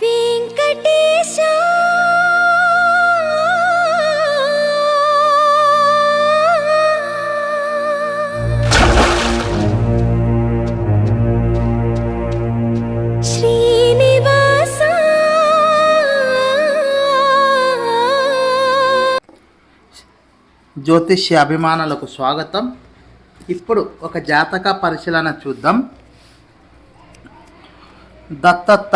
వెంకటేశ శ్రీనివాస జ్యోతిష్య అభిమానులకు స్వాగతం. ఇప్పుడు ఒక జాతక పరిశీలన చూద్దాం. దత్తత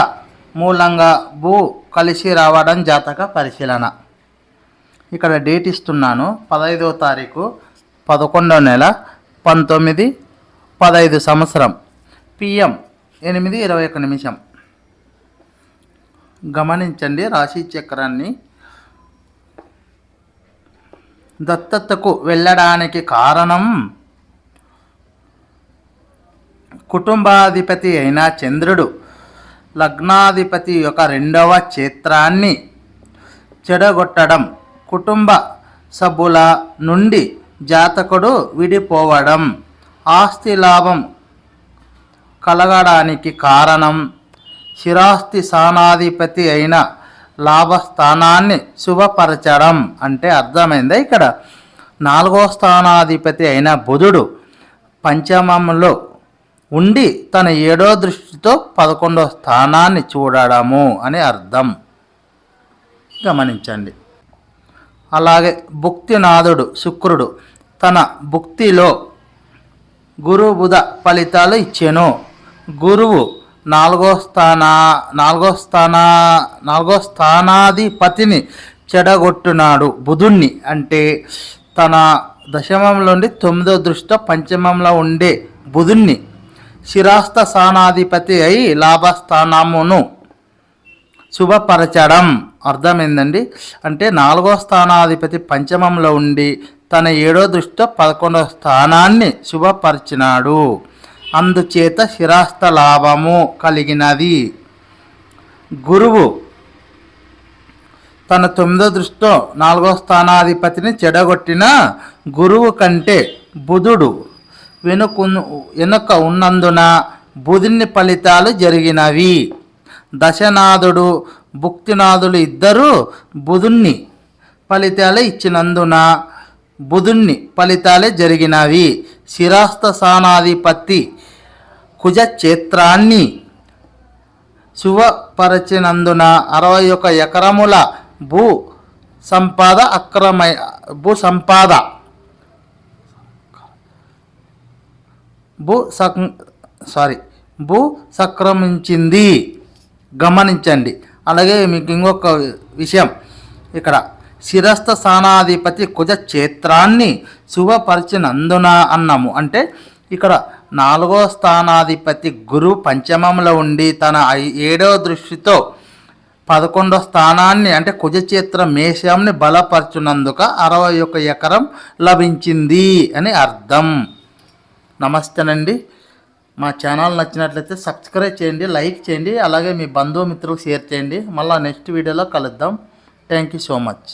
మూలంగా భూ కలిసి రావడం జాతక పరిశీలన. ఇక్కడ డేట్ ఇస్తున్నాను. 15వ తారీఖు 11వ నెల 1915 సంవత్సరం PM 8:21. గమనించండి రాశి చక్రాన్ని. దత్తతకు వెళ్ళడానికి కారణం కుటుంబాధిపతి అయిన చంద్రుడు లగ్నాధిపతి యొక్క 2వ క్షేత్రాన్ని చెడగొట్టడం, కుటుంబ సభ్యుల నుండి జాతకుడు విడిపోవడం, ఆస్తి లాభం కలగడానికి కారణం స్థిరాస్తి స్థానాధిపతి అయిన లాభస్థానాన్ని శుభపరచడం. అంటే అర్థమైందా? ఇక్కడ 4వ స్థానాధిపతి అయిన బుధుడు పంచమంలో ఉండి తన 7వ దృష్టితో 11వ స్థానాన్ని చూడడము అని అర్థం. గమనించండి. అలాగే భుక్తినాథుడు శుక్రుడు తన భుక్తిలో గురు బుధ ఫలితాలు ఇచ్చెను. గురువు 4వ స్థానాధిపతిని చెడగొట్టున్నాడు బుధుణ్ణి. అంటే తన దశమంలోండి 9వ దృష్టితో పంచమంలో ఉండే బుధుణ్ణి స్థిరాస్త స్థానాధిపతి అయి లాభస్థానమును శుభపరచడం. అర్థమైందండి. అంటే 4వ స్థానాధిపతి పంచమంలో ఉండి తన 7వ దృష్టితో 11వ స్థానాన్ని శుభపరిచినాడు. అందుచేత స్థిరాస్త లాభము కలిగినది. గురువు తన 9వ దృష్టితో 4వ స్థానాధిపతిని చెడగొట్టిన గురువు కంటే బుధుడు వెనుక ఉన్నందున బుధుని ఫలితాలు జరిగినవి. దశనాథుడు భుక్తినాథులు ఇద్దరు బుధుణ్ణి ఫలితాలు ఇచ్చినందున బుధుణ్ణి ఫలితాలే జరిగినవి. స్థిరాస్త స్థానాధిపతి కుజ క్షేత్రాన్ని శుభపరచినందున 61 ఎకరముల భూ సంక్రమించింది. గమనించండి. అలాగే మీకు ఇంకొక విషయం, ఇక్కడ స్థిరస్థ స్థానాధిపతి కుజ క్షేత్రాన్ని శుభపరిచినందున అన్నాము. అంటే ఇక్కడ 4వ స్థానాధిపతి గురు పంచమంలో ఉండి తన 7వ దృష్టితో 11వ స్థానాన్ని అంటే కుజక్షేత్ర మేషంని బలపరచునందుక 61 ఎకరం లభించింది అని అర్థం. నమస్తేనండి. మా ఛానల్ నచ్చినట్లయితే సబ్స్క్రైబ్ చేయండి, లైక్ చేయండి, అలాగే మీ బంధుమిత్రులకు షేర్ చేయండి. మళ్ళీ నెక్స్ట్ వీడియోలో కలుద్దాం. Thank you so much.